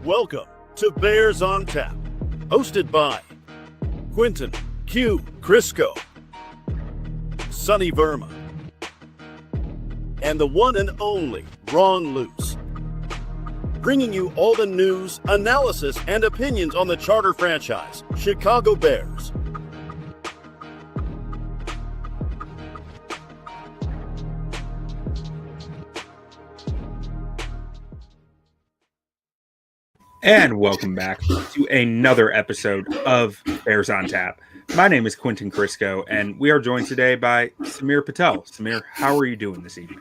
Welcome to Bears on Tap, hosted by Quentin Q. Crisco, Sonny Verma, and the one and only Ron Luce. Bringing you all the news, analysis, and opinions on the charter franchise, Chicago Bears. And welcome back to another episode of Bears on Tap. My name is Quentin Crisco, and we are joined today by Samir Patel. Samir, how are you doing this evening?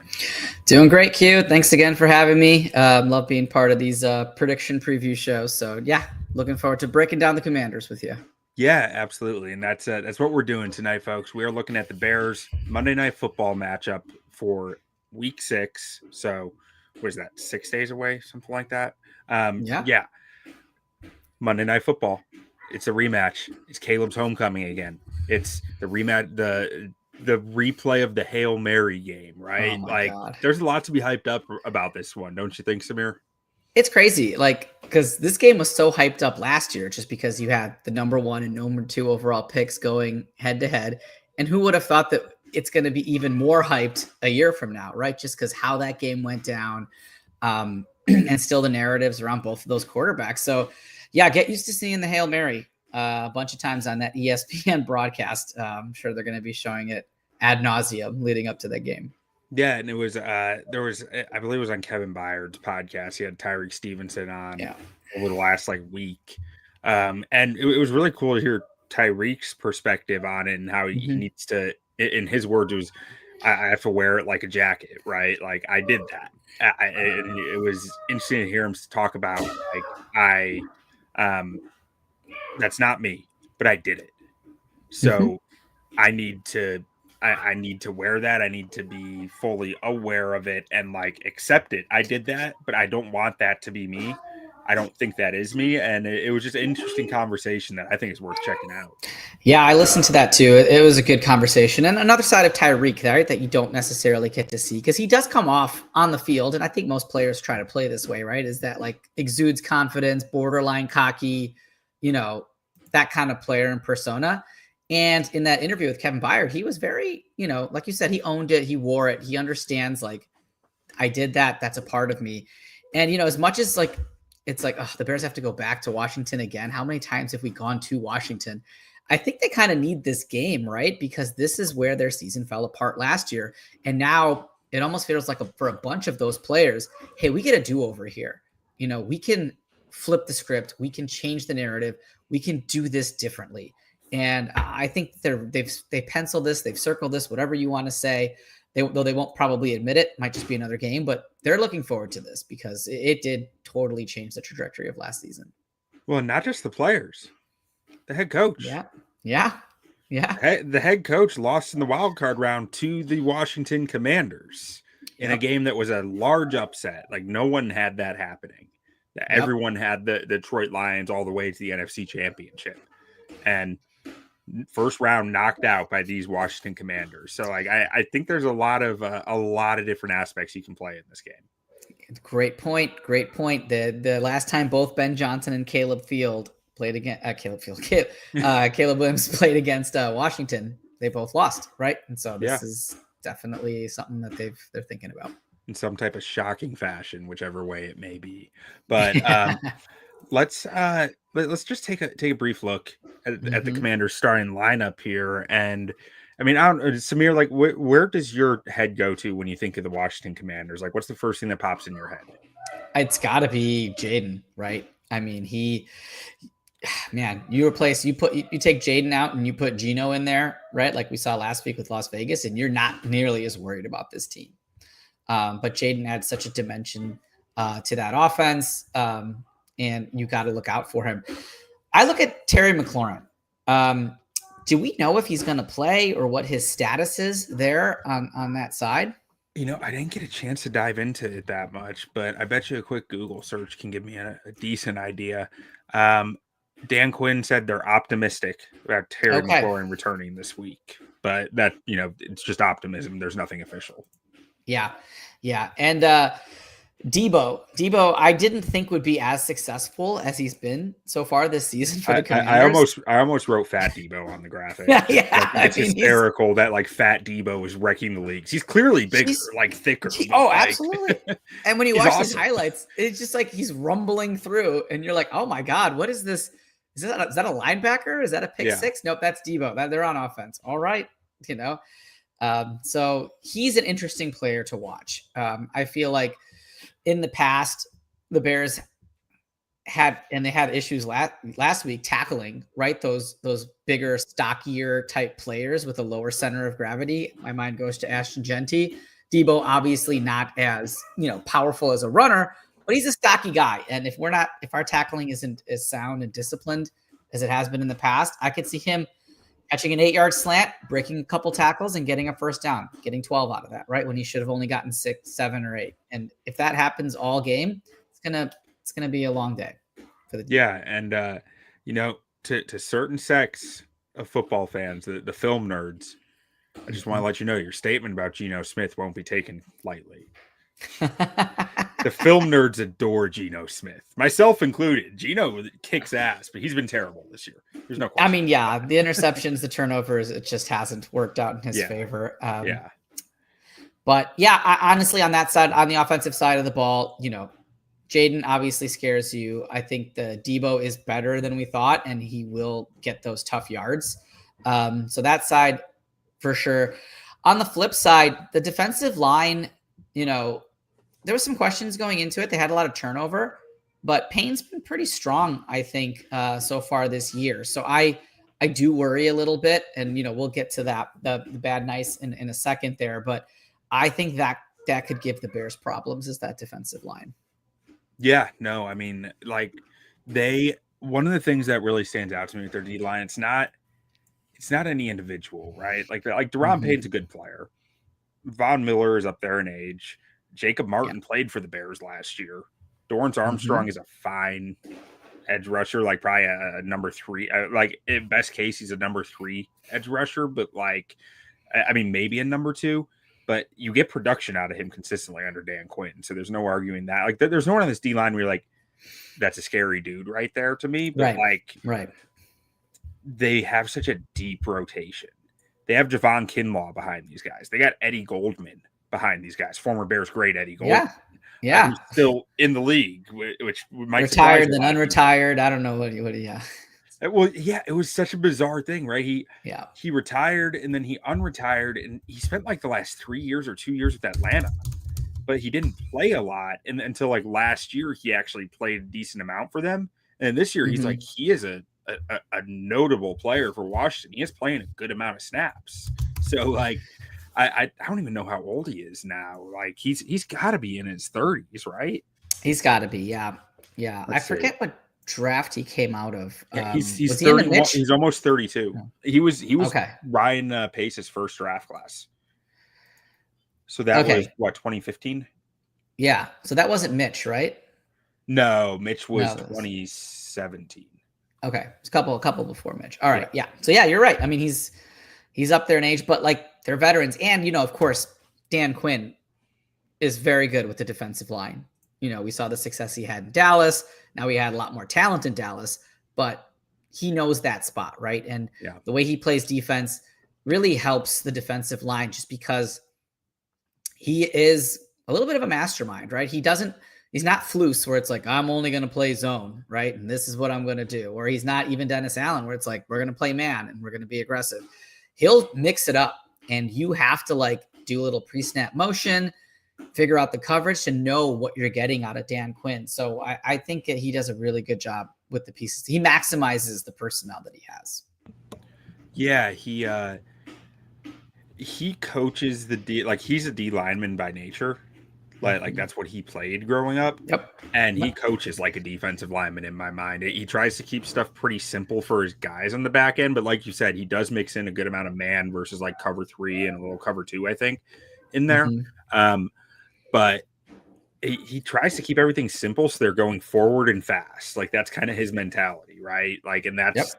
Doing great, Q. Thanks again for having me. Love being part of these prediction preview shows. So, yeah, looking forward to breaking down the Commanders with you. Yeah, absolutely. And that's what we're doing tonight, folks. We are looking at the Bears Monday Night Football matchup for Week 6. So, what is that, 6 days away, something like that? Yeah. Monday Night Football. It's a rematch. It's Caleb's homecoming again. It's the rematch, the replay of the Hail Mary game, right? Oh God. There's a lot to be hyped up about this one, don't you think, Samir? It's crazy, because this game was so hyped up last year just because you had the number 1 and number 2 overall picks going head to head. And who would have thought that it's going to be even more hyped a year from now, right? Just because how that game went down. And still the narratives around both of those quarterbacks. So, yeah, get used to seeing the Hail Mary a bunch of times on that ESPN broadcast. I'm sure they're going to be showing it ad nauseum leading up to that game. Yeah, and it was I believe it was on Kevin Byard's podcast. He had Tyreek Stevenson on over the last week. And it was really cool to hear Tyreek's perspective on it and how he needs to, in his words, it was, I have to wear it like a jacket, right? Like I did that. It was interesting to hear him talk about that's not me, but I did it. So I need to wear that. I need to be fully aware of it and accept it. I did that, but I don't want that to be me. I don't think that is me. And it was just an interesting conversation that I think is worth checking out. Yeah, I listened to that too. It was a good conversation. And another side of Tyreek, right, that you don't necessarily get to see because he does come off on the field. And I think most players try to play this way, right? Is that exudes confidence, borderline cocky, that kind of player and persona. And in that interview with Kevin Byard, he was very, like you said, he owned it. He wore it. He understands I did that. That's a part of me. And, as much as it's the Bears have to go back to Washington again. How many times have we gone to Washington? I think they kind of need this game, right? Because this is where their season fell apart last year. And now it almost feels for a bunch of those players, hey, we get a do-over here. We can flip the script. We can change the narrative. We can do this differently. And I think they penciled this, they've circled this, whatever you want to say. Though they won't probably admit it, might just be another game, but they're looking forward to this because it did totally change the trajectory of last season. Well, not just the players, the head coach. Yeah. The head coach lost in the wild card round to the Washington Commanders in a game that was a large upset. No one had that happening. Everyone had the Detroit Lions all the way to the NFC Championship. And first round knocked out by these Washington Commanders. So I think there's a lot of different aspects you can play in this game. Great point. The last time both Ben Johnson and Caleb Williams played against Washington, they both lost, right? And so this is definitely something that they're thinking about in some type of shocking fashion, whichever way it may be. But let's just take a brief look at the Commanders' starting lineup here. And I mean, I don't know, Samir, where does your head go to when you think of the Washington Commanders? What's the first thing that pops in your head? It's got to be Jaden, right? I mean, you take Jaden out and you put Geno in there, right? Like we saw last week with Las Vegas, and you're not nearly as worried about this team. But Jaden adds such a dimension to that offense, and you got to look out for him. I look at Terry McLaurin. Do we know if he's going to play or what his status is there on that side? I didn't get a chance to dive into it that much, but I bet you a quick Google search can give me a decent idea. Dan Quinn said they're optimistic about Terry McLaurin returning this week, but that, it's just optimism. There's nothing official. Yeah. Yeah. And Debo, I didn't think would be as successful as he's been so far this season for the Commanders. I almost wrote Fat Debo on the graphic. Yeah, I think it's I mean, hysterical that like Fat Debo is wrecking the leagues. He's clearly bigger, like thicker. Absolutely. And when you watch his highlights, it's just like he's rumbling through, and you're like, oh my god, what is this? Is that a linebacker? Is that a pick six? Nope, that's Debo. They're on offense. All right, so he's an interesting player to watch. I feel like in the past, the Bears had issues last week tackling, right? Those bigger, stockier type players with a lower center of gravity. My mind goes to Ashton Genty. Debo, obviously not as powerful as a runner, but he's a stocky guy. And if our tackling isn't as sound and disciplined as it has been in the past, I could see him catching an 8-yard slant, breaking a couple tackles, and getting a first down, getting 12 out of that, right? When he should have only gotten 6, 7, or 8. And if that happens all game, it's gonna be a long day for the team. Yeah, and to certain sects of football fans, the film nerds, I just want to let you know your statement about Geno Smith won't be taken lightly. The film nerds adore Geno Smith, myself included. Geno kicks ass, but he's been terrible this year. There's no question. I mean, yeah, the interceptions, the turnovers, it just hasn't worked out in his favor. But yeah, honestly, on that side, on the offensive side of the ball, Jaden obviously scares you. I think the Debo is better than we thought, and he will get those tough yards. So that side, for sure. On the flip side, the defensive line, there were some questions going into it. They had a lot of turnover, but Payne's been pretty strong, I think, so far this year. So I do worry a little bit, and we'll get to that the bad nice in a second there. But I think that could give the Bears problems, is that defensive line. Yeah, no, I mean, like one of the things that really stands out to me with their D line, it's not any individual, right? Like Deron Payne's a good player. Von Miller is up there in age. Jacob Martin played for the Bears last year. Dorrance Armstrong is a fine edge rusher, like probably a number 3. Like in best case, he's a number 3 edge rusher, but maybe a number 2. But you get production out of him consistently under Dan Quinn, so there's no arguing that. Like there's no one on this D line where you're like, that's a scary dude right there to me. But right. They have such a deep rotation. They have Javon Kinlaw behind these guys. They got Eddie Goldman behind these guys. Former Bears great Eddie Goldman. Yeah. Who's still in the league, which might retired then unretired. I don't know what. Well, yeah, it was such a bizarre thing, right? He retired and then he unretired, and he spent like the last 3 years or 2 years with Atlanta, but he didn't play a lot. And until like last year, he actually played a decent amount for them. And this year, he's like, he is a notable player for Washington. He is playing a good amount of snaps. So like, I don't even know how old he is now. Like he's got to be in his 30s, right? He's got to be, yeah. I forget what draft he came out of. He's 31. He's almost 32. No. He was Ryan Pace's first draft class. So that was what, 2015? Yeah. So that wasn't Mitch, right? No, Mitch was 2017. Okay, it's a couple before Mitch. All right, yeah. So yeah, you're right. I mean, he's up there in age, but like they're veterans, and of course, Dan Quinn is very good with the defensive line. We saw the success he had in Dallas. Now he had a lot more talent in Dallas, but he knows that spot, right? And the way he plays defense really helps the defensive line, just because he is a little bit of a mastermind, right? He's not Flus, where it's like, I'm only going to play zone, right? And this is what I'm going to do. Or he's not even Dennis Allen, where it's like, we're going to play man and we're going to be aggressive. He'll mix it up, and you have to like do a little pre-snap motion, figure out the coverage to know what you're getting out of Dan Quinn. So I think that he does a really good job with the pieces. He maximizes the personnel that he has. Yeah, he coaches the D, like he's a D lineman by nature. Like that's what he played growing up. Yep. And he coaches like a defensive lineman in my mind. He tries to keep stuff pretty simple for his guys on the back end. But like you said, he does mix in a good amount of man versus like cover 3 and a little cover 2, I think, in there. But he tries to keep everything simple, so they're going forward and fast. Like that's kind of his mentality, right? Like, and that's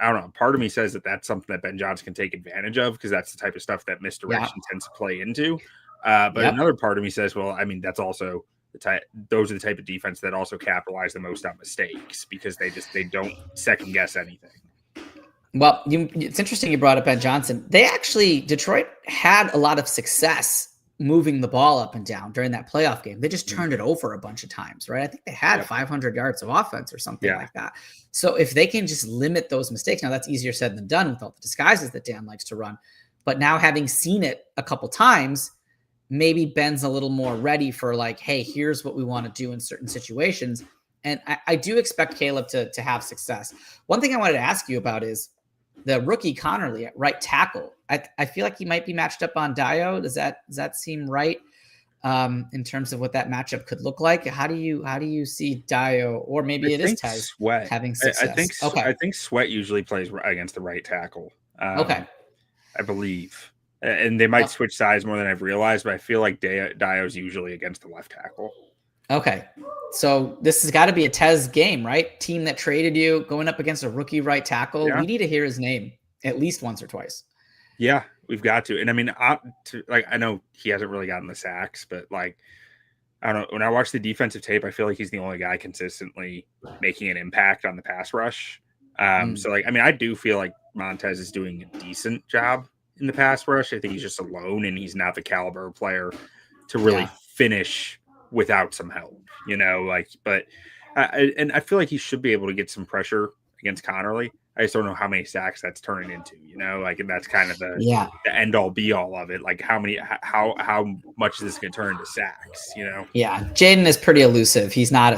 I don't know. Part of me says that that's something that Ben Johnson can take advantage of because that's the type of stuff that misdirection tends to play into. But another part of me says, well, I mean, that's also the type. Those are the type of defense that also capitalize the most on mistakes because they don't second guess anything. Well, it's interesting you brought up Ben Johnson. Detroit had a lot of success moving the ball up and down during that playoff game. They just turned it over a bunch of times, right? I think they had 500 yards of offense or something like that. So if they can just limit those mistakes, now that's easier said than done with all the disguises that Dan likes to run. But now having seen it a couple times, maybe Ben's a little more ready for like, hey, here's what we want to do in certain situations. And I do expect Caleb to have success. One thing I wanted to ask you about is the rookie Connerly at right tackle. I feel like he might be matched up on Dio. Does that seem right in terms of what that matchup could look like? How do you see Dio, or maybe it is Tez Sweat having success? I think Sweat usually plays against the right tackle. I believe, and they might switch sides more than I've realized, but I feel like Dio's usually against the left tackle. Okay. So this has got to be a Tez game, right? Team that traded you going up against a rookie right tackle. Yeah. We need to hear his name at least once or twice. Yeah, we've got to. And I mean, I know he hasn't really gotten the sacks, but like, I don't know. When I watch the defensive tape, I feel like he's the only guy consistently making an impact on the pass rush. So like, I mean, I do feel like Montez is doing a decent job in the pass rush. I think he's just alone and he's not the caliber of player to really finish without some help, but I feel like he should be able to get some pressure against Connerly. I just don't know how many sacks that's turning into, and that's kind of the end all be all of it. Like how much is this going to turn into sacks, Yeah. Jaden is pretty elusive. He's not a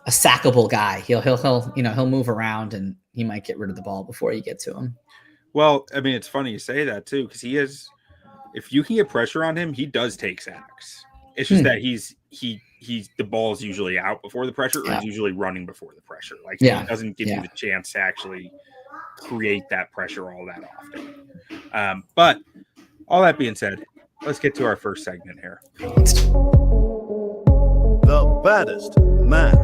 sackable guy. He'll move around and he might get rid of the ball before you get to him. Well, I mean, it's funny you say that too, because if you can get pressure on him, he does take sacks. It's just that he's the ball's usually out before the pressure, or he's usually running before the pressure. Like he doesn't give you the chance to actually create that pressure all that often. But all that being said, let's get to our first segment here. The baddest man.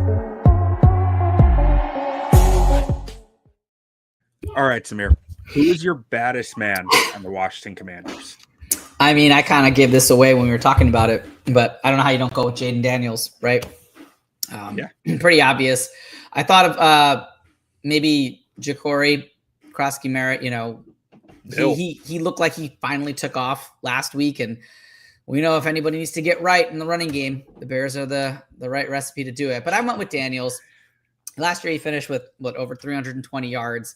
All right, Samir, who is your baddest man on the Washington Commanders? I mean, I kind of gave this away when we were talking about it, but I don't know how you don't go with Jaden Daniels, right? Pretty obvious. I thought of maybe Ja'Cory Krosky-Merritt. He looked like he finally took off last week, and we know if anybody needs to get right in the running game, the Bears are the right recipe to do it. But I went with Daniels. Last year, he finished with over 320 yards.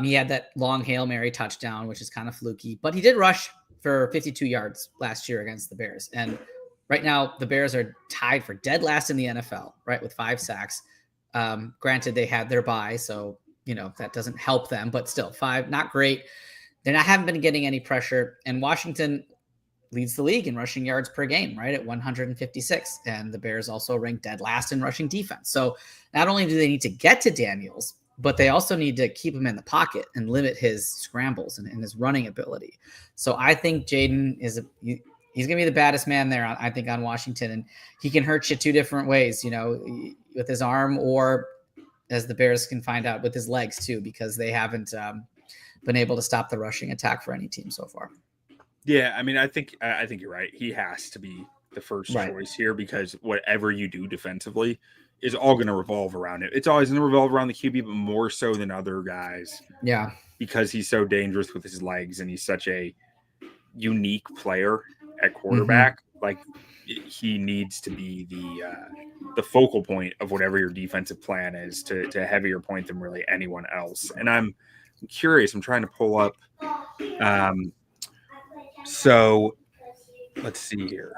He had that long Hail Mary touchdown, which is kind of fluky, but he did rush for 52 yards last year against the Bears. And right now the Bears are tied for dead last in the NFL, right? With 5 sacks. Granted, they had their bye, so, that doesn't help them, but still 5, not great. Haven't been getting any pressure, and Washington leads the league in rushing yards per game, right? At 156. And the Bears also rank dead last in rushing defense. So not only do they need to get to Daniels, but they also need to keep him in the pocket and limit his scrambles and his running ability. So I think Jaden he's going to be the baddest man there, I think, on Washington. And he can hurt you 2 different ways, with his arm, or as the Bears can find out, with his legs too, because they haven't been able to stop the rushing attack for any team so far. Yeah, I mean, I think you're right. He has to be the first choice here, because whatever you do defensively is all going to revolve around it. It's always going to revolve around the QB, but more so than other guys. Yeah. Because he's so dangerous with his legs and he's such a unique player at quarterback. Mm-hmm. Like, he needs to be the focal point of whatever your defensive plan is, to a heavier point than really anyone else. And I'm curious. I'm trying to pull up. So let's see here.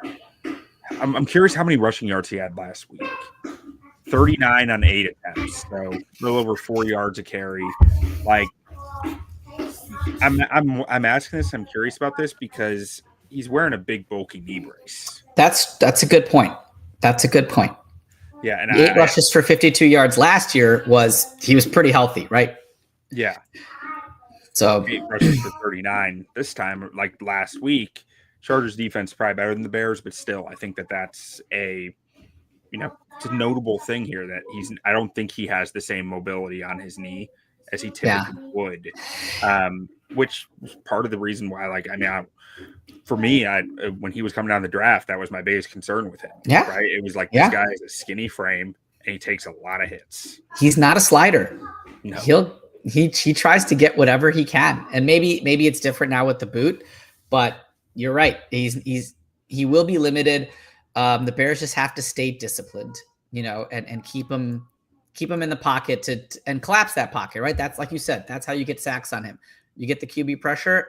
I'm curious how many rushing yards he had last week. 39 on 8 attempts, so a little over 4 yards a carry. Like, I'm asking this. I'm curious about this because he's wearing a big bulky knee brace. That's a good point. Yeah, and 8 rushes for 52 yards last year he was pretty healthy, right? Yeah. So 8 rushes for 39 this time. Like last week, Chargers defense is probably better than the Bears, but still, I think that's it's a notable thing here that I don't think he has the same mobility on his knee as he typically would, which was part of the reason why, like, I mean, for me, when he was coming down the draft, that was my biggest concern with him. Yeah. Right. It was like, this guy has a skinny frame and he takes a lot of hits. He's not a slider. No. He tries to get whatever he can. And maybe it's different now with the boot, but you're right. He will be limited. The Bears just have to stay disciplined, and keep him in the pocket and collapse that pocket, right? That's, like you said, that's how you get sacks on him. You get the QB pressure.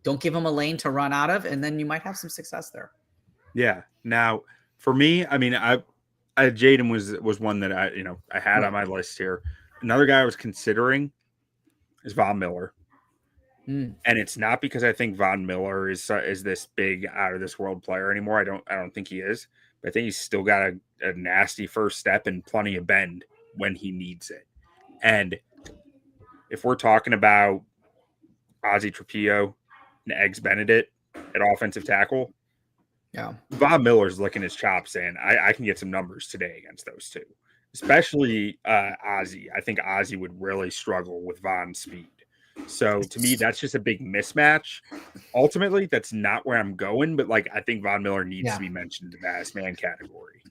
Don't give him a lane to run out of, and then you might have some success there. Yeah. Now, for me, I mean, Jaden was one that I had on my list here. Another guy I was considering is Von Miller. And it's not because I think Von Miller is this big out of this world player anymore. I don't think he is, but I think he's still got a nasty first step and plenty of bend when he needs it. And if we're talking about Ozzie Trapillo and Eggs Benedict at offensive tackle, Von Miller's licking his chops saying, I can get some numbers today against those two, especially Ozzie. I think Ozzie would really struggle with Von's speed. So to me, that's just a big mismatch. Ultimately, that's not where I'm going, but like, I think Von Miller needs to be mentioned in the vast man category.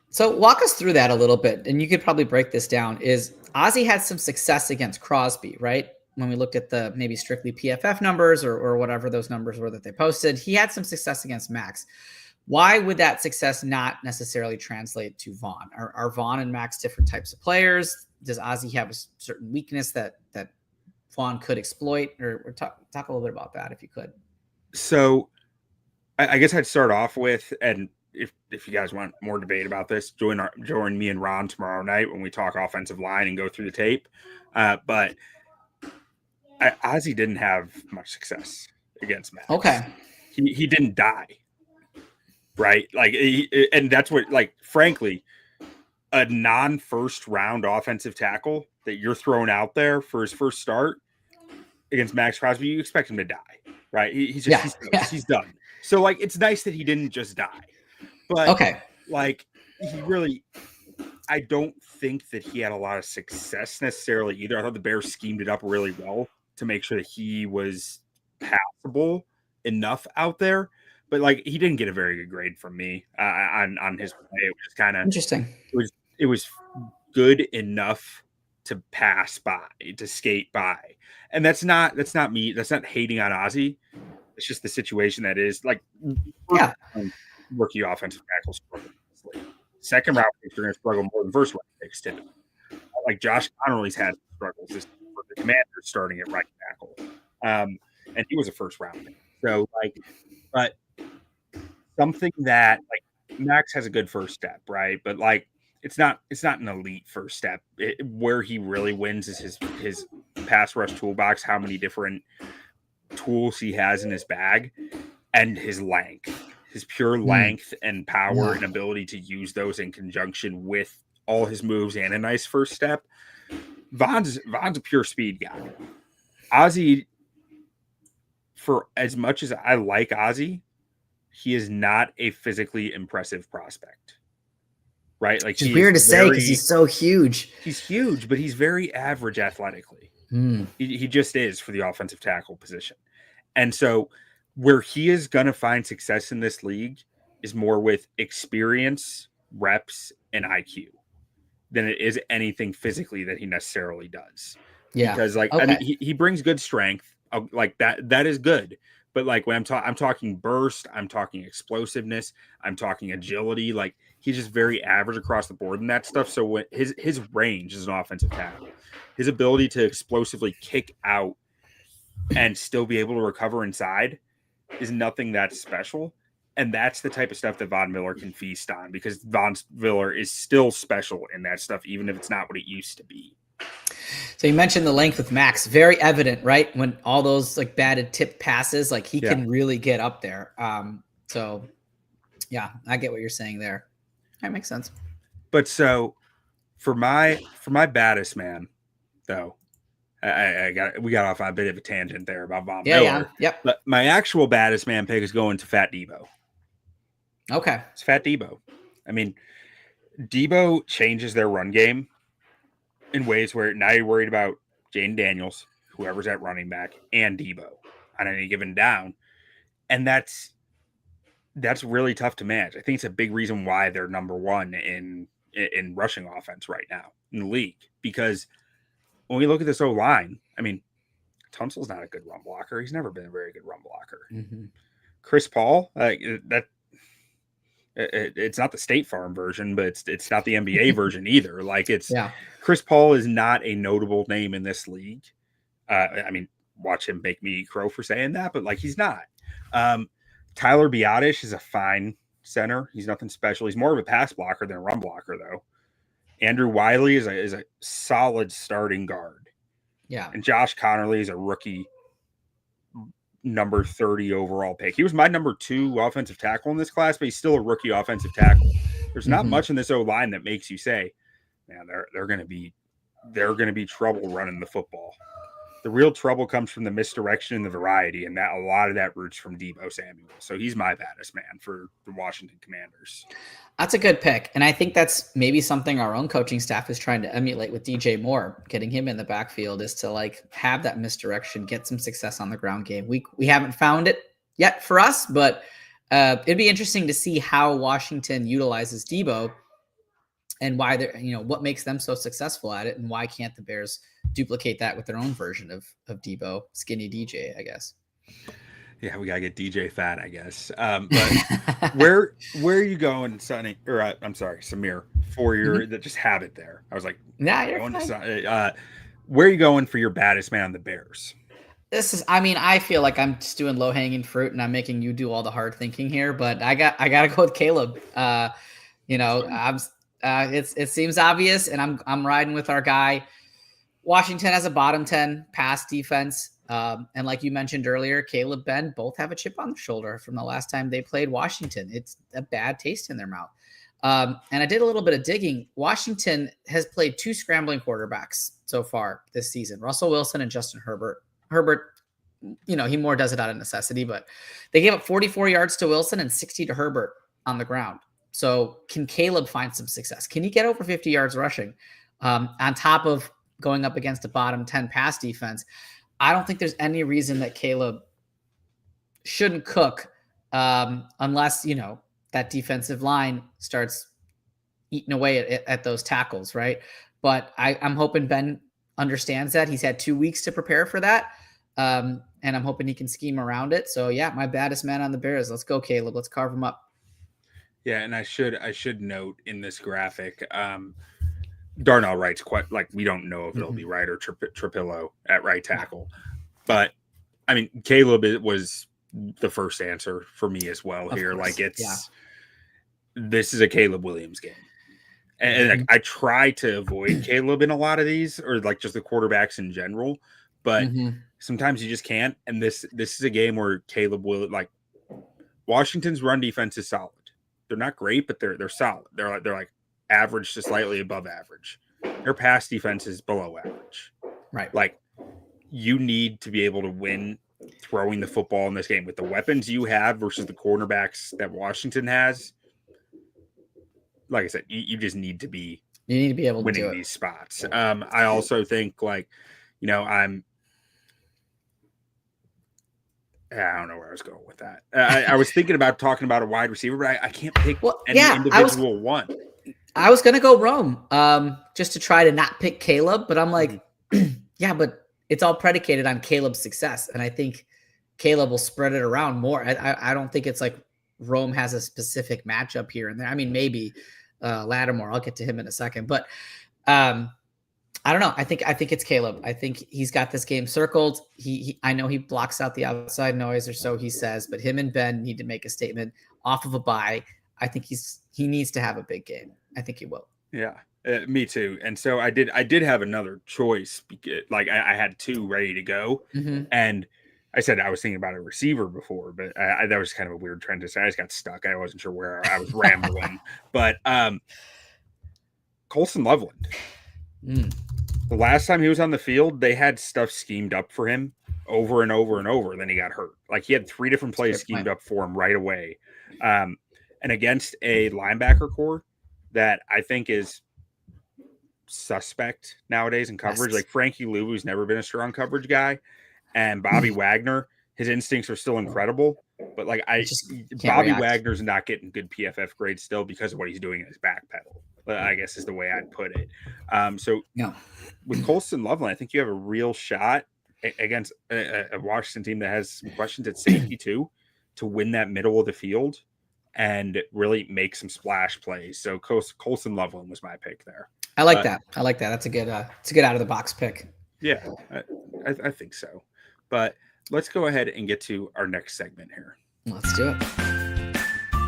So walk us through that a little bit, and you could probably break this down. Is Ozzie had some success against Crosby, right? When we looked at the maybe strictly PFF numbers or whatever those numbers were that they posted, he had some success against Max. Why would that success not necessarily translate to Vaughn? Are Vaughn and Max different types of players? Does Ozzie have a certain weakness that Vaughn could exploit? Or talk a little bit about that if you could. So I guess I'd start off with, and if you guys want more debate about this, join me and Ron tomorrow night when we talk offensive line and go through the tape. But Ozzie didn't have much success against Max. Okay. He didn't die. Right. Like, and that's what, like, frankly, a non-first round offensive tackle that you're throwing out there for his first start against Max Crosby, you expect him to die. Right. He's done. So, like, it's nice that he didn't just die. But, like, I don't think that he had a lot of success necessarily either. I thought the Bears schemed it up really well to make sure that he was passable enough out there. But, like, he didn't get a very good grade from me on his play. It was kind of interesting. It was good enough to pass by, to skate by. And that's not me. That's not hating on Ozzie. It's just the situation that is, like, rookie offensive tackles struggle. Second round picks are going to struggle more than first round picks typically. Like, Josh Connerly's had struggles for the Commanders starting at right tackle, and he was a first round pick. So, like, but something that, like, Max has a good first step, right? But, like, it's not an elite first step. Where he really wins is his pass rush toolbox, how many different tools he has in his bag, and his length, his pure length and power and ability to use those in conjunction with all his moves and a nice first step. Von's a pure speed guy. Ozzie, for as much as I like Ozzie, he is not a physically impressive prospect. Right? Like, it's weird to say because he's so huge. He's huge, but he's very average athletically. He just is for the offensive tackle position. And so where he is going to find success in this league is more with experience, reps, and IQ than it is anything physically that he necessarily does. Yeah. Because, like, I mean, he brings good strength. Like, that is good. But, like, when I'm talking burst, I'm talking explosiveness, I'm talking agility. Like, he's just very average across the board in that stuff. So when his range as an offensive tackle, his ability to explosively kick out and still be able to recover inside is nothing that's special. And that's the type of stuff that Von Miller can feast on, because Von Miller is still special in that stuff, even if it's not what it used to be. So you mentioned the length with Max, very evident, right? When all those, like, batted tip passes, like, he can really get up there. So yeah, I get what you're saying there. That makes sense. But so for my baddest man, though, we got off on a bit of a tangent there about Von Miller. Yeah. Yep. But my actual baddest man pick is going to Fat Debo. Okay. It's Fat Debo. I mean, Debo changes their run game in ways where now you're worried about Jane Daniels, whoever's at running back, and Debo on any given down. And that's really tough to manage. I think it's a big reason why they're number one in rushing offense right now in the league. Because when we look at this O-line, I mean, Tunsil's not a good run blocker. He's never been a very good run blocker. Mm-hmm. Chris Paul, it's not the State Farm version, but it's not the NBA version either. Like Chris Paul is not a notable name in this league. I mean, watch him make me crow for saying that, but like he's not. Tyler Biotish is a fine center. He's nothing special. He's more of a pass blocker than a run blocker, though. Andrew Wiley is a solid starting guard. Yeah. And Josh Connerly is a rookie number 30 overall pick. He was my number 2 offensive tackle in this class, but he's still a rookie offensive tackle. There's not much in this O-line that makes you say, man, they're going to be trouble running the football. The real trouble comes from the misdirection and the variety, and that a lot of that roots from Deebo Samuel. So he's my baddest man for the Washington Commanders. That's a good pick. And I think that's maybe something our own coaching staff is trying to emulate with DJ Moore. Getting him in the backfield is to like have that misdirection, get some success on the ground game. We haven't found it yet for us, but it'd be interesting to see how Washington utilizes Deebo and why they're, what makes them so successful at it, and why can't the Bears duplicate that with their own version of Deebo, skinny DJ, I guess. Yeah, we gotta get DJ fat, I guess. But where are you going, Sonny? Or I'm sorry, Samir, for your that just have it there. I was like, nah, you're fine. Where are you going for your baddest man on the Bears? I feel like I'm just doing low hanging fruit, and I'm making you do all the hard thinking here. But I gotta go with Caleb. It seems obvious, and I'm riding with our guy. Washington has a bottom 10 pass defense. And like you mentioned earlier, Caleb, Ben both have a chip on their shoulder from the last time they played Washington. It's a bad taste in their mouth. And I did a little bit of digging. Washington has played 2 scrambling quarterbacks so far this season, Russell Wilson and Justin Herbert. Herbert, he more does it out of necessity, but they gave up 44 yards to Wilson and 60 to Herbert on the ground. So can Caleb find some success? Can he get over 50 yards rushing on top of going up against a bottom 10 pass defense? I don't think there's any reason that Caleb shouldn't cook unless, that defensive line starts eating away at those tackles, right? But I'm hoping Ben understands that. He's had 2 weeks to prepare for that. And I'm hoping he can scheme around it. So, yeah, my baddest man on the Bears. Let's go, Caleb. Let's carve him up. Yeah, and I should note in this graphic, Darnell Wright's quite like we don't know if it'll be Wright or Trapillo at right tackle, but I mean Caleb was the first answer for me as well here. Like this is a Caleb Williams game, and like, I try to avoid Caleb in a lot of these, or like just the quarterbacks in general, but sometimes you just can't. And this is a game where Caleb will like Washington's run defense is solid. They're not great, but they're solid. They're like average to slightly above average. Their pass defense is below average. Right. Like you need to be able to win throwing the football in this game with the weapons you have versus the cornerbacks that Washington has. Like I said, you just need to be able to winning do these spots. I also think I don't know where I was going with that. I was thinking about talking about a wide receiver, but I can't pick any individual one. I was going to go Rome just to try to not pick Caleb, but I'm like, yeah, but it's all predicated on Caleb's success. And I think Caleb will spread it around more. I don't think it's like Rome has a specific matchup here and there. I mean, maybe Lattimore. I'll get to him in a second. But I don't know. I think it's Caleb. I think he's got this game circled. I know he blocks out the outside noise, or so he says, but him and Ben need to make a statement off of a bye. I think he needs to have a big game. I think he will. Yeah, me too. And so I did have another choice. Like I had 2 ready to go, and I said I was thinking about a receiver before, but that was kind of a weird trend to say. I just got stuck. I wasn't sure where I was rambling, but Colson Loveland. The last time he was on the field, they had stuff schemed up for him over and over and over. And then he got hurt. Like he had 3 different plays schemed up for him right away. And against a linebacker core that I think is suspect nowadays in coverage. Yes. Like Frankie Lou, who's never been a strong coverage guy, and Bobby Wagner, his instincts are still incredible. But like Just can't Bobby react. Wagner's not getting good PFF grades still because of what he's doing in his back pedal. I guess is the way I'd put it. So No. with Colston Loveland, I think you have a real shot against a Washington team that has some questions at safety too, to win that middle of the field and really make some splash plays. So Colston Loveland was my pick there. I like that. I like that. That's a good out of the box pick. Yeah, I think so. But let's go ahead and get to our next segment here. Let's do it.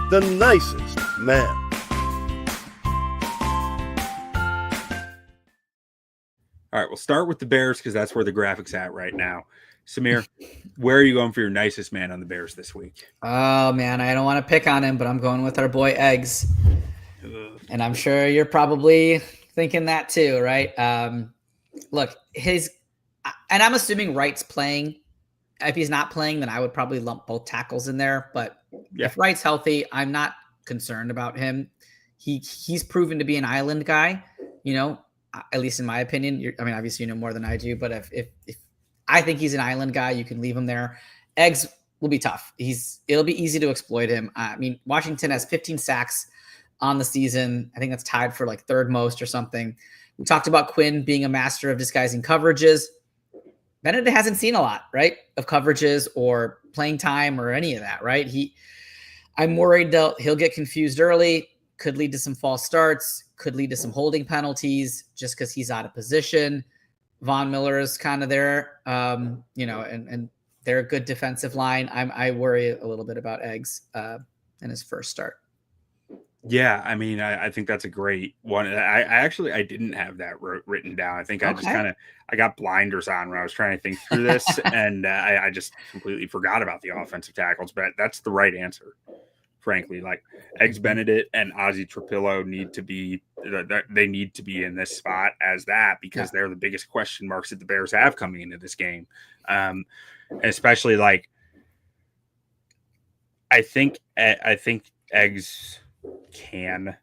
The nicest man. All right, we'll start with the Bears because that's where the graphics at right now. Samir, where are you going for your nicest man on the Bears this week? Oh man, I don't want to pick on him, but I'm going with our boy Eggs. Ugh. And I'm sure you're probably thinking that too, right? Look, and I'm assuming Wright's playing. If he's not playing, then I would probably lump both tackles in there. But if Wright's healthy, I'm not concerned about him. He's proven to be an island guy, at least in my opinion. Obviously you know more than I do, but if I think he's an island guy, you can leave him there. Eggs will be tough. It'll be easy to exploit him. Washington has 15 sacks on the season. I think that's tied for like third most or something. We talked about Quinn being a master of disguising coverages. Benedict hasn't seen a lot, right, of coverages or playing time or any of that, right? I'm worried that he'll get confused early, could lead to some false starts, could lead to some holding penalties just because he's out of position. Von Miller is kind of there, and they're a good defensive line. I worry a little bit about Eggs in his first start. Yeah, I think that's a great one. I didn't have that written down. I think I just I got blinders on when I was trying to think through this, and I just completely forgot about the offensive tackles. But that's the right answer, frankly. Like Eggs Benedict and Ozzie Trapillo need to be in this spot as that because they're the biggest question marks that the Bears have coming into this game, especially like I think Eggs can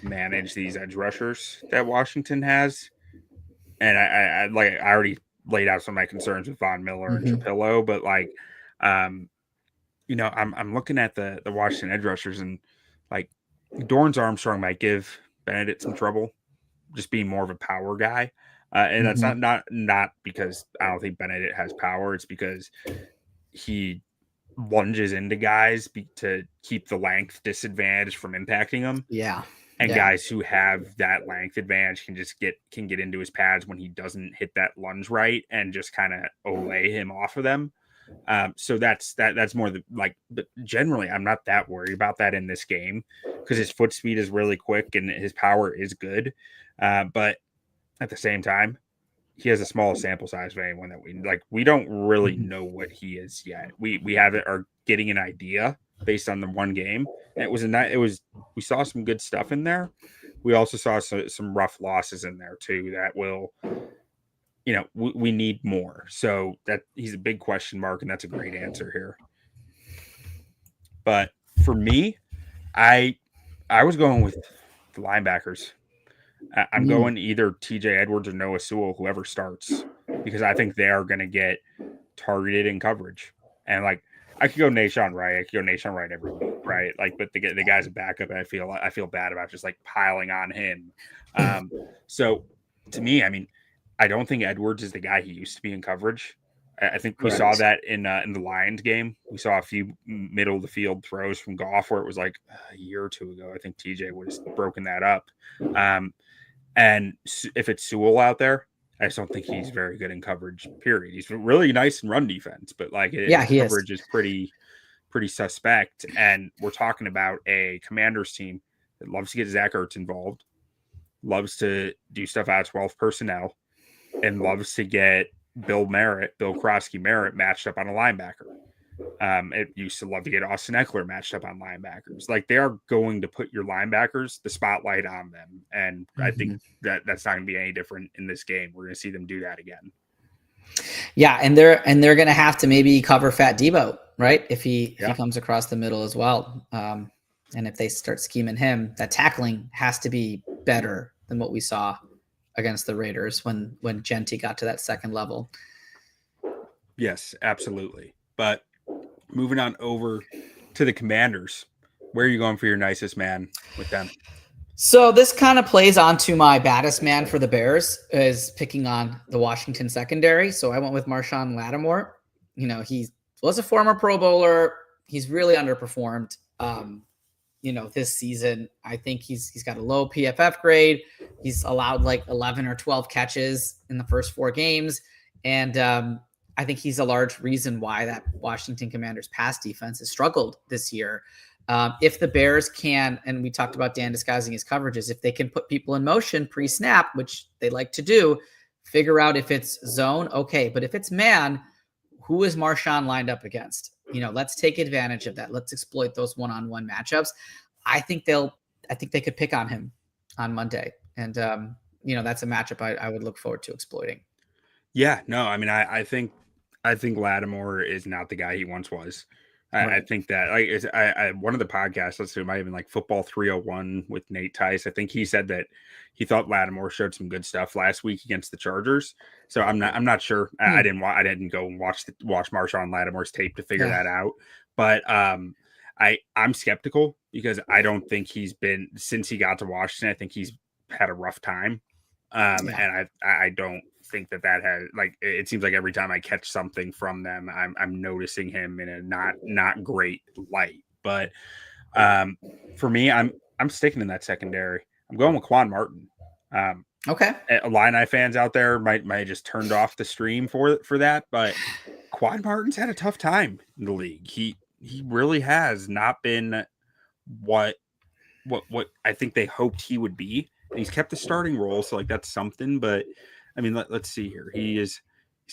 manage these edge rushers that Washington has. And I already laid out some of my concerns with Von Miller and Trapillo, but I'm looking at the Washington edge rushers and like Dorrance Armstrong might give Benedict some trouble just being more of a power guy. And that's not because I don't think Benedict has power. It's because he lunges into guys to keep the length disadvantage from impacting them. Yeah. And guys who have that length advantage can get into his pads when he doesn't hit that lunge right and just kind of olay him off of them. So that's more but generally I'm not that worried about that in this game because his foot speed is really quick and his power is good. But at the same time, he has a small sample size of anyone that we don't really know what he is yet. We are getting an idea based on the one game. And we saw some good stuff in there. We also saw some rough losses in there too that will, we need more. So that he's a big question mark, and that's a great answer here. But for me, I was going with the linebackers. I'm going either TJ Edwards or Noah Sewell, whoever starts, because I think they are going to get targeted in coverage. And I could go Nahshon Wright. I could go Nahshon Wright every week, right? But the guy's a backup, and I feel bad about just piling on him. So to me, I don't think Edwards is the guy he used to be in coverage. I think we saw that in the Lions game. We saw a few middle of the field throws from Goff where it was like a year or two ago. I think TJ would have broken that up. And if it's Sewell out there, I just don't think he's very good in coverage, period. He's really nice in run defense, but coverage is pretty suspect. And we're talking about a Commanders team that loves to get Zach Ertz involved, loves to do stuff out of 12 personnel, and loves to get Bill Krosky Merritt matched up on a linebacker. It used to love to get Austin Eckler matched up on linebackers. They are going to put your linebackers, the spotlight on them. And I think that's not going to be any different in this game. We're going to see them do that again. Yeah. And they're going to have to maybe cover Fat Debo, right? If he comes across the middle as well. And if they start scheming him, that tackling has to be better than what we saw against the Raiders when Genty got to that second level. Yes, absolutely. But moving on over to the Commanders, where are you going for your nicest man with them? So this kind of plays onto my baddest man for the Bears is picking on the Washington secondary. So I went with Marshawn Lattimore. You know, he was a former Pro Bowler. He's really underperformed. This season, I think he's got a low PFF grade. He's allowed like 11 or 12 catches in the first 4 games. And I think he's a large reason why that Washington Commanders pass defense has struggled this year. If the Bears can, and we talked about Dan disguising his coverages, if they can put people in motion pre-snap, which they like to do, figure out if it's zone, okay. But if it's man, who is Marshawn lined up against? Let's take advantage of that. Let's exploit those one-on-one matchups. I think they could pick on him on Monday. And, that's a matchup I would look forward to exploiting. Yeah, no, I mean, I think Lattimore is not the guy he once was. I think that I one of the podcasts, let's say it might have been like Football 301 with Nate Tice. I think he said that he thought Lattimore showed some good stuff last week against the Chargers. So I'm not sure. I didn't go and watch Marshawn Lattimore's tape to figure that out. But I'm skeptical because I don't think he's been, since he got to Washington, I think he's had a rough time. And I don't think that has, like, it seems like every time I catch something from them, I'm noticing him in a not great light. But for me, I'm sticking in that secondary. I'm going with Quan Martin. Okay. Illini fans out there might have just turned off the stream for that, but Quan Martin's had a tough time in the league. He really has not been what I think they hoped he would be. And he's kept the starting role, so like that's something. But I mean, let's see here. He's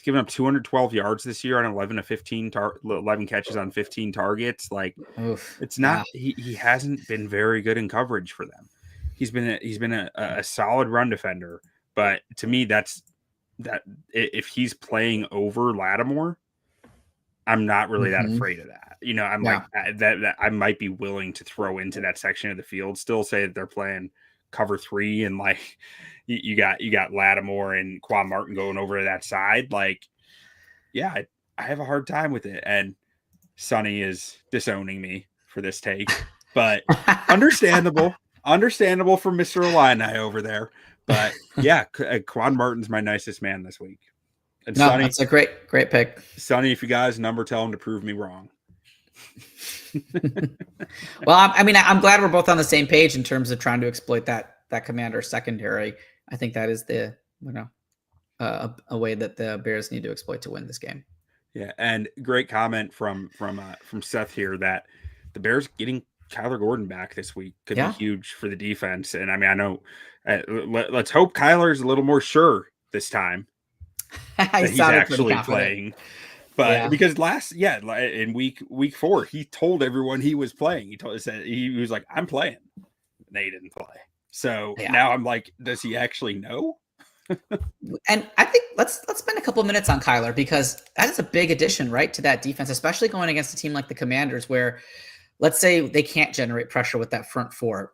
given up 212 yards this year on 11 catches on 15 targets. Like, it's not he hasn't been very good in coverage for them. He's been a solid run defender, but to me, that if he's playing over Lattimore, I'm not really that afraid of that. I'm like that I might be willing to throw into that section of the field. Still say that they're playing cover 3 and like you got Lattimore and Quan Martin going over to that side. Like, yeah, I have a hard time with it. And Sonny is disowning me for this take, but understandable from Mr. Illini over there. But yeah, Quan Martin's my nicest man this week. And no, Sonny, that's a great pick. Sonny, if you guys number, tell him to prove me wrong. Well, I'm glad we're both on the same page in terms of trying to exploit that Commander secondary. I think that is the a way that the Bears need to exploit to win this game. Yeah, and great comment from Seth here that the Bears getting Kyler Gordon back this week could be huge for the defense. And I mean, I know let's hope Kyler's a little more sure this time that he's actually playing. But because in week 4, he told everyone he was playing. He told us that he was like, I'm playing. And they didn't play. So now I'm like, does he actually know? And I think let's spend a couple of minutes on Kyler, because that is a big addition, right, to that defense, especially going against a team like the Commanders, where let's say they can't generate pressure with that front 4.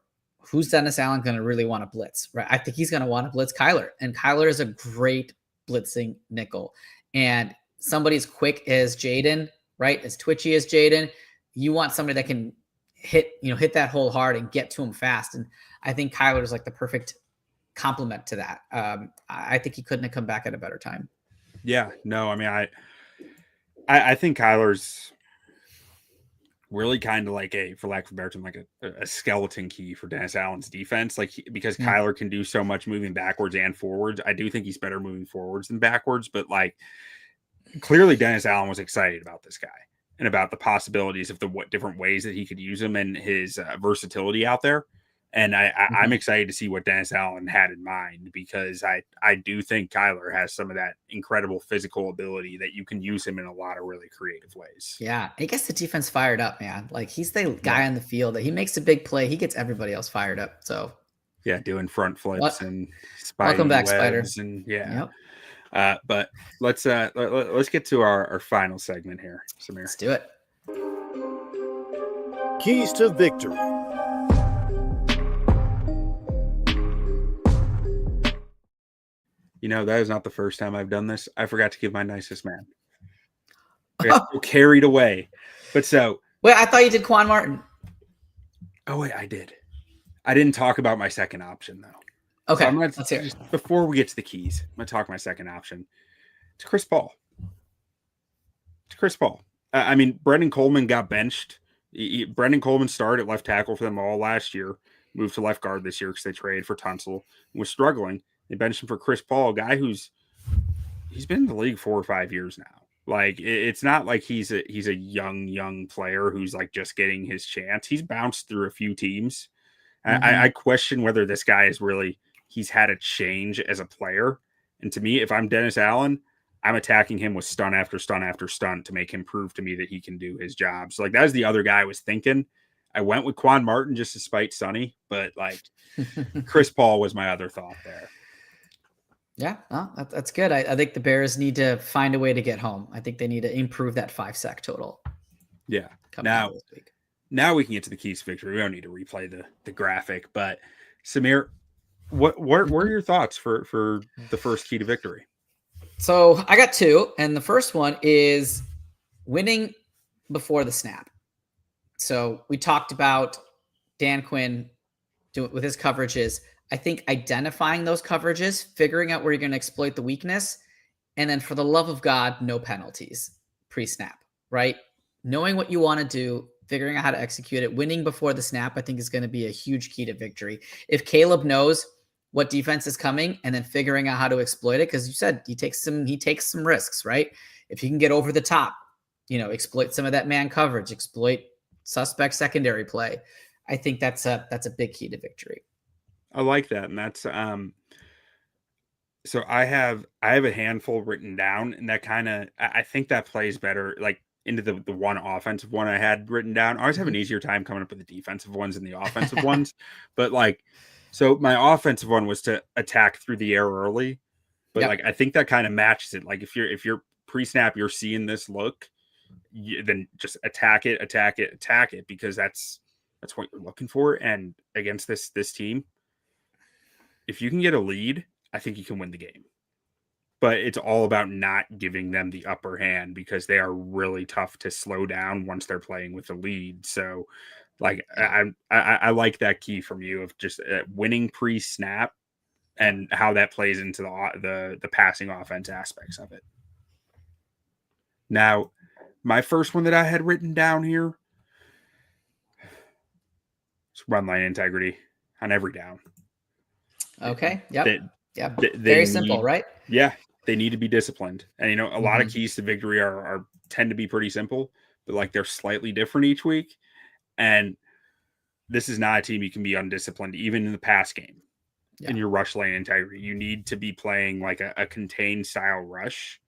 Who's Dennis Allen going to really want to blitz, right? I think he's going to want to blitz Kyler, and Kyler is a great blitzing nickel. And somebody as quick as Jaden, right, as twitchy as Jaden, you want somebody that can hit that hole hard and get to him fast. And I think Kyler is like the perfect complement to that. I think he couldn't have come back at a better time. Yeah, no, I mean, I think Kyler's really kind of like for lack of a better term, like a skeleton key for Dennis Allen's defense. Like, because Kyler can do so much moving backwards and forwards. I do think he's better moving forwards than backwards, but like, clearly Dennis Allen was excited about this guy and about the possibilities of what different ways that he could use him and his versatility out there. And I'm excited to see what Dennis Allen had in mind, because I do think Kyler has some of that incredible physical ability that you can use him in a lot of really creative ways. Yeah. He gets the defense fired up, man. Like, he's the guy on the field that he makes a big play. He gets everybody else fired up. So yeah, doing front flips and welcome back, Spider. And but let's get to our final segment here, Samir. Let's do it. Keys to victory. That is not the first time I've done this. I forgot to give my nicest man. I got so carried away. But so. Wait, I thought you did Quan Martin. Oh, wait, I did. I didn't talk about my second option, though. Okay, So I'm going let's hear it. just before we get to the keys, I'm going to talk my second option. It's Chris Paul. I mean, Brendan Coleman got benched. Brendan Coleman started at left tackle for them all last year, moved to left guard this year because they traded for Tunsil and was struggling. They benched him for Chris Paul, a guy he's been in the league 4 or 5 years now. Like, it's not like he's a young player who's like just getting his chance. He's bounced through a few teams. Mm-hmm. I question whether this guy is he's had a change as a player. And to me, if I'm Dennis Allen, I'm attacking him with stunt after stunt after stunt to make him prove to me that he can do his job. So, like, that was the other guy I was thinking. I went with Quan Martin just to spite Sonny, but, like, Chris Paul was my other thought there. Yeah, that's good. I think the Bears need to find a way to get home. I think they need to improve that 5 sack total. Yeah. Now we can get to the keys to victory. We don't need to replay the graphic, but Samir, what are your thoughts for the first key to victory? So I got 2, and the first one is winning before the snap. So we talked about Dan Quinn doing with his coverages. I think identifying those coverages, figuring out where you're going to exploit the weakness, and then for the love of God, no penalties pre-snap, right? Knowing what you want to do, figuring out how to execute it, winning before the snap, I think is going to be a huge key to victory. If Caleb knows what defense is coming and then figuring out how to exploit it, because you said he takes some risks, right? If he can get over the top, exploit some of that man coverage, exploit suspect secondary play, I think that's a big key to victory. I like that. And that's so I have a handful written down, and that I think that plays better like into the one offensive one I had written down. I always have an easier time coming up with the defensive ones than the offensive ones. But like, so my offensive one was to attack through the air early. But like, I think that kind of matches it. Like if you're pre-snap, you're seeing this look, then just attack it because that's what you're looking for. And against this team, if you can get a lead, I think you can win the game. But it's all about not giving them the upper hand because they are really tough to slow down once they're playing with the lead. So, like, I like that key from you of just winning pre-snap and how that plays into the passing offense aspects of it. Now, my first one that I had written down here is run line integrity on every down. Okay. Yep. Very simple, right? Yeah. They need to be disciplined. And, a lot of keys to victory tend to be pretty simple, but like they're slightly different each week. And this is not a team you can be undisciplined, even in the pass game in your rush lane integrity. You need to be playing like a contained style rush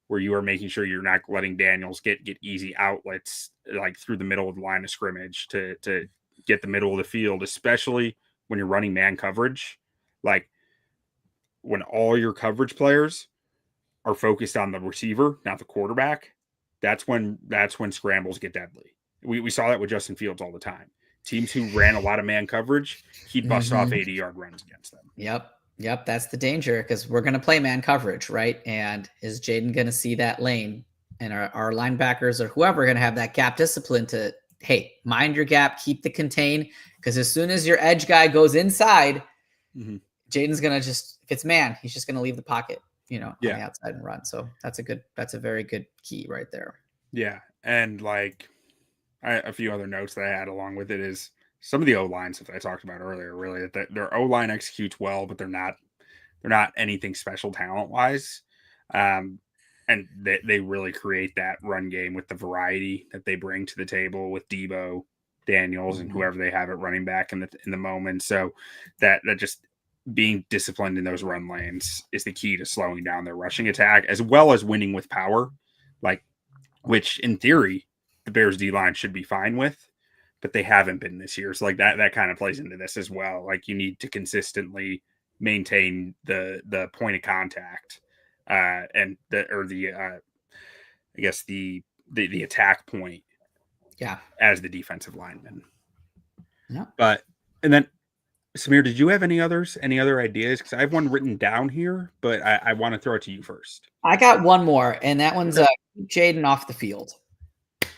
where you are making sure you're not letting Daniels get easy outlets like through the middle of the line of scrimmage to get the middle of the field, especially when you're running man coverage. Like when all your coverage players are focused on the receiver, not the quarterback, that's when scrambles get deadly. We saw that with Justin Fields all the time. Teams who ran a lot of man coverage, he'd bust off 80-yard runs against them. Yep. That's the danger because we're going to play man coverage, right? And is Jaden going to see that lane? And our linebackers or whoever are going to have that gap discipline to, hey, mind your gap, keep the contain. Because as soon as your edge guy goes inside, Jaden's going to just, if it's man, he's just going to leave the pocket, on the outside and run. So that's a very good key right there. Yeah. And like a few other notes that I had along with it is some of the O-lines that I talked about earlier, really that their O-line executes well, but they're not anything special talent wise. And they really create that run game with the variety that they bring to the table with Debo, Daniels, and whoever they have at running back in the moment. So that just being disciplined in those run lanes is the key to slowing down their rushing attack, as well as winning with power, like which in theory the Bears D-line should be fine with, but they haven't been this year. So like that kind of plays into this as well. Like you need to consistently maintain the point of contact and the attack point. Yeah. As the defensive lineman. Yeah. But, and then Samir, did you have any other ideas? Because I have one written down here, but I want to throw it to you first. I got one more, and that one's Okay. keep Jaden off the field.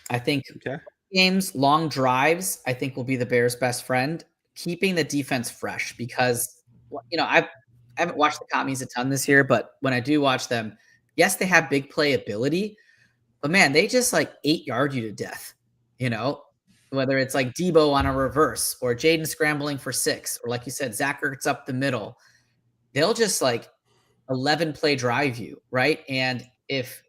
I think Okay. games, long drives, I think will be the Bears' best friend. Keeping the defense fresh because I haven't watched the commies a ton this year, but when I do watch them, yes, they have big play ability, but man, they just like 8-yard you to death. Whether it's like Debo on a reverse or Jaden scrambling for 6, or like you said, Zach Ertz up the middle, they'll just like 11 play drive you, right? And if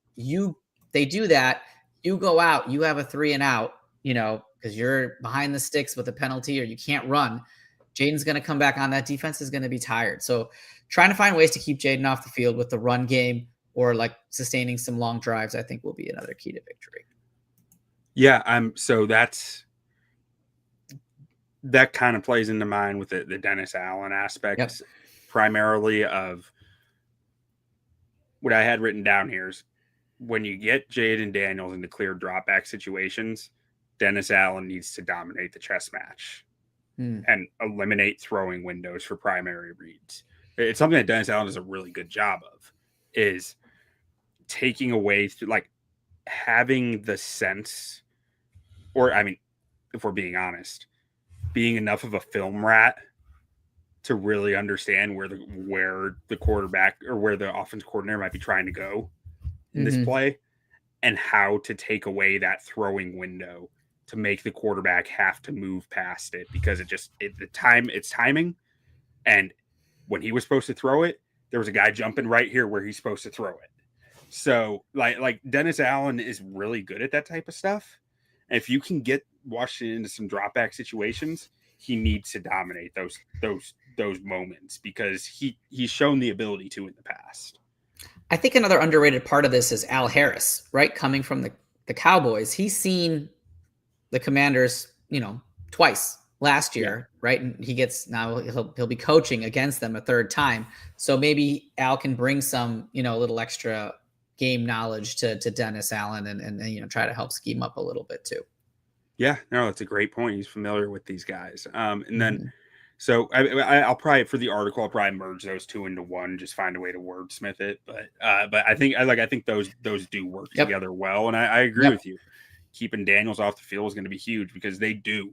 they do that, you go out, you have a 3 and out, because you're behind the sticks with a penalty or you can't run. Jaden's going to come back on. That defense is going to be tired. So trying to find ways to keep Jaden off the field with the run game or like sustaining some long drives, I think will be another key to victory. Yeah, so that kind of plays into mine with the Dennis Allen aspect, primarily of what I had written down here is when you get Jaden Daniels into clear drop back situations, Dennis Allen needs to dominate the chess match and eliminate throwing windows for primary reads. It's something that Dennis Allen does a really good job of, is taking away, like, having the sense, or I mean, if we're being honest, being enough of a film rat to really understand where the quarterback or where the offense coordinator might be trying to go in this play, and how to take away that throwing window to make the quarterback have to move past it, because it's timing. And when he was supposed to throw it, there was a guy jumping right here where he's supposed to throw it. So like Dennis Allen is really good at that type of stuff. And if you can get Washington into some drop back situations, he needs to dominate those moments, because he's shown the ability to in the past. I think another underrated part of this is Al Harris, right? Coming from the Cowboys. He's seen the Commanders, twice last year, right? And he'll be coaching against them a third time. So maybe Al can bring some, a little extra game knowledge to Dennis Allen and try to help scheme up a little bit too. Yeah, no, that's a great point. He's familiar with these guys. And then, so I'll probably, for the article, I'll probably merge those two into one, just find a way to wordsmith it. But I think those do work together well. And I agree with you. Keeping Daniels off the field is going to be huge, because they do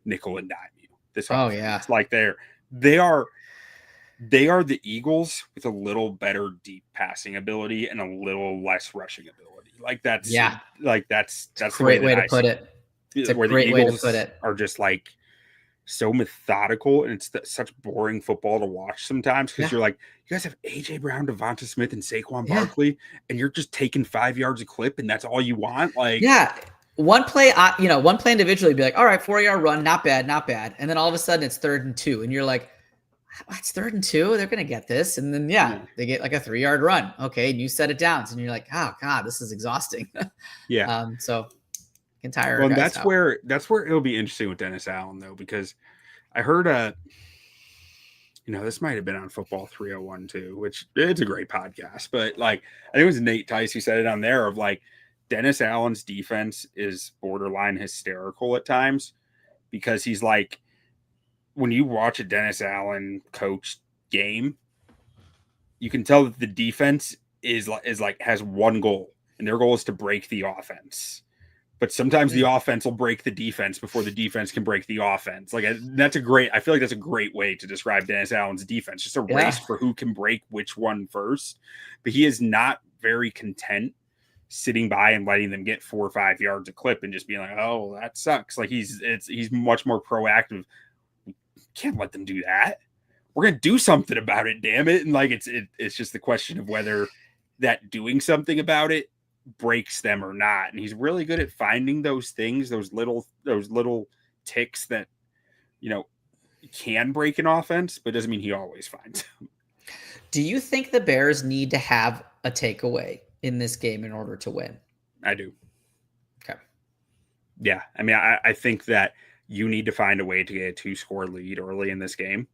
nickel and dime you. This it's like they are the Eagles with a little better deep passing ability and a little less rushing ability. That's a great way to put it. It's a great way to put it. Are just like so methodical, and it's such boring football to watch sometimes, because you're like, you guys have AJ Brown, Devonta Smith, and Saquon Barkley, and you're just taking 5 yards a clip, and that's all you want. One play, individually, be like, all right, 4-yard run, not bad, and then all of a sudden it's 3rd and 2, and you're like, it's 3rd and 2, they're gonna get this, and then they get like a 3-yard run, okay, and you set it down, and you're like, oh god, this is exhausting. So. Well, that's where it'll be interesting with Dennis Allen, though, because I heard this might have been on Football 301 too, which it's a great podcast, but I think it was Nate Tice who said it on there, of Dennis Allen's defense is borderline hysterical at times, because he's like, when you watch a Dennis Allen coached game, you can tell that the defense is has one goal, and their goal is to break the offense. But sometimes the offense will break the defense before the defense can break the offense. I feel like that's a great way to describe Dennis Allen's defense. Just a race for who can break which one first. But he is not very content sitting by and letting them get 4 or 5 yards a clip and just being like, oh, that sucks. He's much more proactive. We can't let them do that. We're gonna do something about it, damn it. And it's just the question of whether that doing something about it breaks them or not. And he's really good at finding those things, those little ticks that can break an offense, but doesn't mean he always finds them. Do you think the Bears need to have a takeaway in this game in order to win? I do. Okay. Yeah, I mean, I think that you need to find a way to get a 2-score lead early in this game,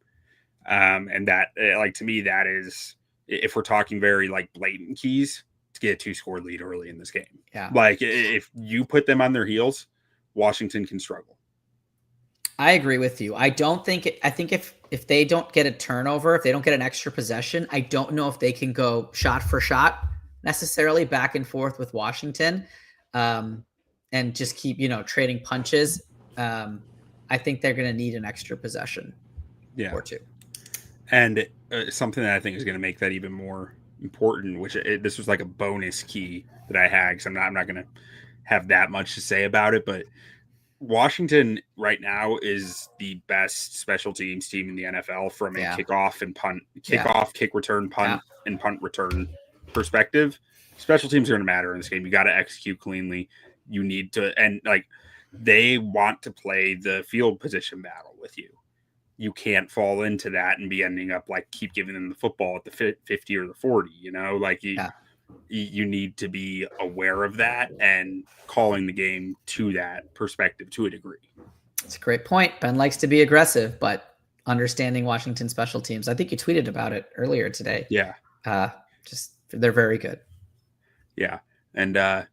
and that to me, that is, if we're talking very blatant keys, to get a 2-score lead early in this game. Yeah. If you put them on their heels, Washington can struggle. I agree with you. I think if if they don't get a turnover, if they don't get an extra possession, I don't know if they can go shot for shot necessarily back and forth with Washington, and just keep, trading punches. I think they're going to need an extra possession or two. And something that I think is going to make that even more important, which this was like a bonus key that I had, because I'm not going to have that much to say about it, but Washington right now is the best special teams team in the NFL from a kickoff and punt, kick return, punt, and punt return perspective. Special teams are going to matter in this game. You got to execute cleanly. You need to, and like, they want to play the field position battle with you. You can't fall into that and be ending up like keep giving them the football at the 50 or the 40, like you need to be aware of that and calling the game to that perspective to a degree. It's a great point. Ben likes to be aggressive, but understanding Washington special teams. I think you tweeted about it earlier today. Yeah. Just they're very good. Yeah. And a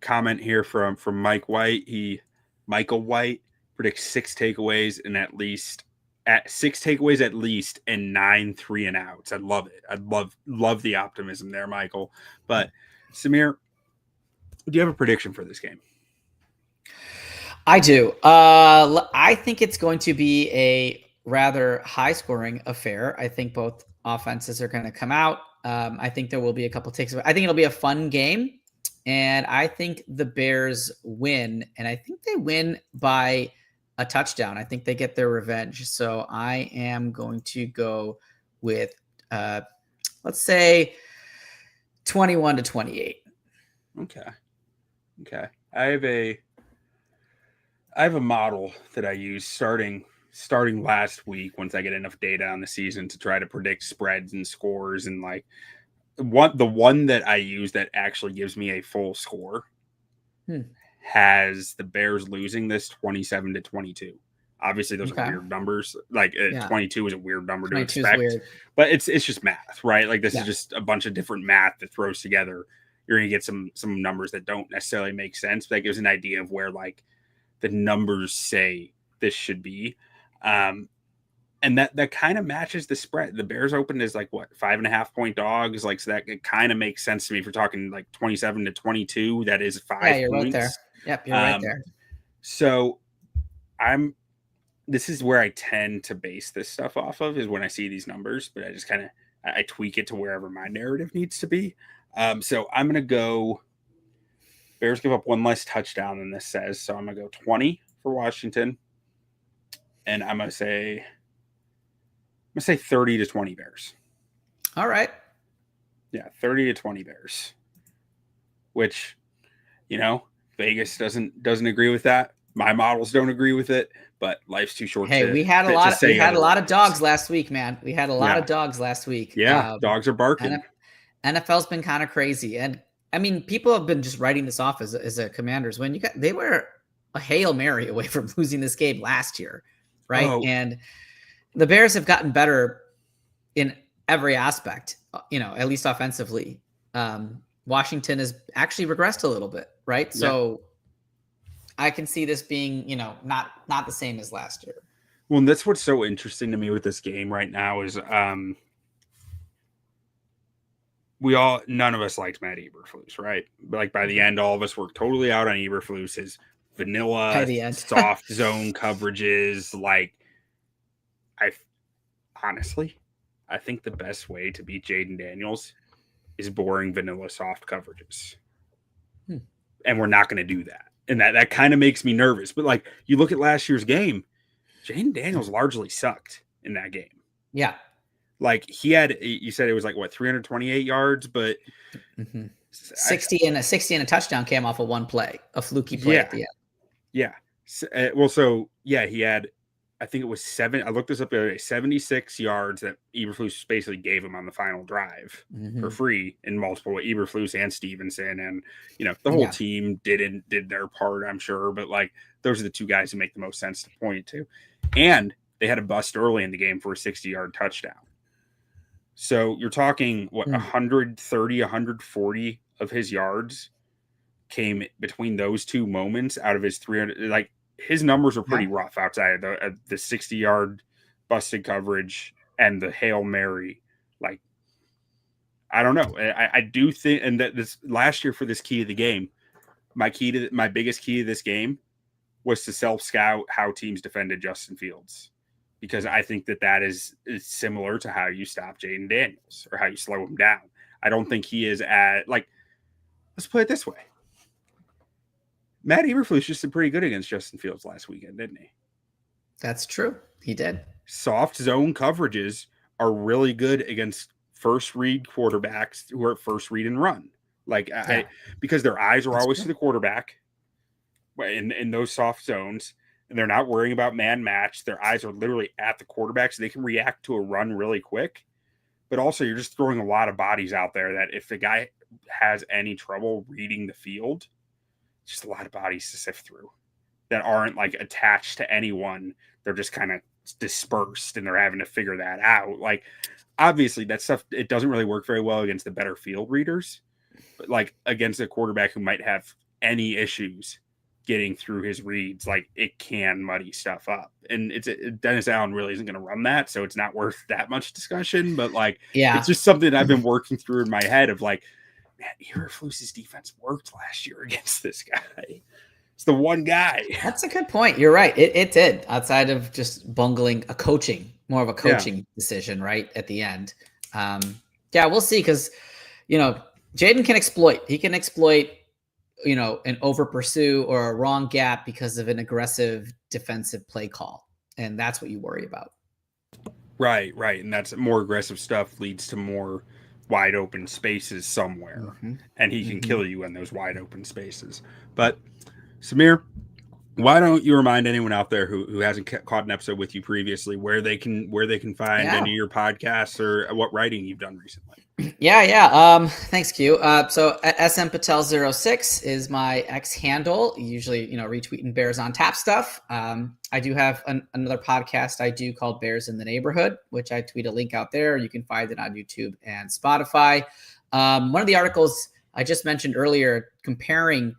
comment here from Michael White predicts 6 takeaways and at least 9 3 and outs. I love it. I love the optimism there, Michael. But Samir, do you have a prediction for this game? I do. I think it's going to be a rather high scoring affair. I think both offenses are going to come out. I think there will be a couple takes. I think it'll be a fun game. And I think the Bears win. And I think they win by a touchdown. I think they get their revenge. So I am going to go with, let's say 21-28. Okay. I have a model that I use starting last week, once I get enough data on the season to try to predict spreads and scores, and like the one that I use that actually gives me a full score has the Bears losing this 27-22. Obviously, those are weird numbers. Like 22 is a weird number to expect, but it's just math, right? Like this is just a bunch of different math that throws together. You're going to get some numbers that don't necessarily make sense, but that gives an idea of where like the numbers say this should be. And that kind of matches the spread. The Bears opened as like 5.5 point dogs. Like, so that it kind of makes sense to me if we're talking like 27-22. That is 5 points. You're right there. Yep, you're right there. So this is where I tend to base this stuff off of, is when I see these numbers, but I just kind of, I tweak it to wherever my narrative needs to be. So I'm going to go, Bears give up one less touchdown than this says. So I'm going to go 20 for Washington. And I'm going to say 30-20 Bears. All right. Yeah, 30-20 Bears. Which, Vegas doesn't agree with that. My models don't agree with it, but life's too short. Hey, we had a lot of dogs last week, man. We had a lot of dogs last week. Yeah, dogs are barking. NFL's been kind of crazy, and I mean, people have been just writing this off as a Commanders win. They were a Hail Mary away from losing this game last year, right? Oh. And the Bears have gotten better in every aspect, at least offensively. Washington has actually regressed a little bit, right? Yeah. So I can see this being, not the same as last year. Well, and that's what's so interesting to me with this game right now is none of us liked Matt Eberflus, right? But like by the end, all of us were totally out on Eberflus. His vanilla, soft zone coverages. Like, I think the best way to beat Jaden Daniels is boring vanilla soft coverages. And we're not going to do that. And that kind of makes me nervous. But like, you look at last year's game, Jaden Daniels largely sucked in that game. Yeah. Like you said it was like 328 yards, but 60 and a touchdown came off of one play, a fluky play at the end. Yeah. He had, I think it was 7. I looked this up the other day, 76 yards that Eberflus basically gave him on the final drive for free in multiple, Eberflus and Stevenson. And, the whole team did their part, I'm sure. But like, those are the two guys who make the most sense to point to. And they had a bust early in the game for a 60-yard touchdown. So you're talking 130, 140 of his yards came between those two moments out of his 300. Like, his numbers are pretty rough outside of the 60-yard busted coverage and the Hail Mary. Like, I don't know. I do think, and that this last year for this key of the game, my biggest key to this game was to self scout how teams defended Justin Fields, because I think that is similar to how you stop Jaden Daniels or how you slow him down. I don't think he is let's put it this way. Matt Eberflus just did pretty good against Justin Fields last weekend, didn't he? That's true. He did. Soft zone coverages are really good against first read quarterbacks who are first read and run. Because their eyes are always to the quarterback in those soft zones, and they're not worrying about man match. Their eyes are literally at the quarterback, so they can react to a run really quick. But also, you're just throwing a lot of bodies out there that if the guy has any trouble reading the field, it's just a lot of bodies to sift through that aren't like attached to anyone. They're just kind of dispersed, and they're having to figure that out. Like, obviously, that stuff, it doesn't really work very well against the better field readers, but like against a quarterback who might have any issues getting through his reads, like, it can muddy stuff up. And Dennis Allen really isn't going to run that, so it's not worth that much discussion. But like, it's just something I've been working through in my head of like, man, Eberflus's defense worked last year against this guy. It's the one guy. That's a good point. You're right. It did, outside of just bungling more of a coaching decision right at the end. We'll see, because Jaden can exploit. He can exploit an over pursue or a wrong gap because of an aggressive defensive play call. And that's what you worry about. Right. And that's more aggressive stuff leads to more wide open spaces somewhere. Mm-hmm. And he can kill you in those wide open spaces. But Samir, why don't you remind anyone out there who hasn't caught an episode with you previously where they can find any of your podcasts or what writing you've done recently? Yeah. Thanks, Q. So SM Patel 06 is my X handle. Usually, retweeting Bears on Tap stuff. I do have another podcast I do called Bears in the Neighborhood, which I tweet a link out there. You can find it on YouTube and Spotify. One of the articles I just mentioned earlier, comparing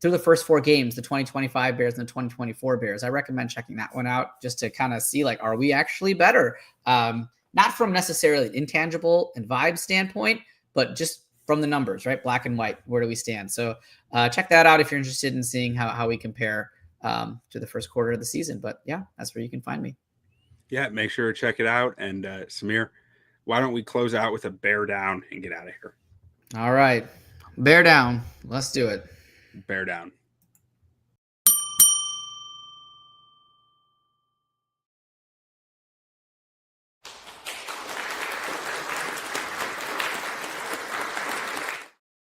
through the first 4 games, the 2025 Bears and the 2024 Bears. I recommend checking that one out just to kind of see, like, are we actually better? Not from necessarily an intangible and vibe standpoint, but just from the numbers, right? Black and white, where do we stand? So check that out if you're interested in seeing how we compare to the first quarter of the season. But yeah, that's where you can find me. Yeah, make sure to check it out. And Samir, why don't we close out with a bear down and get out of here? All right. Bear down. Let's do it. Bear down.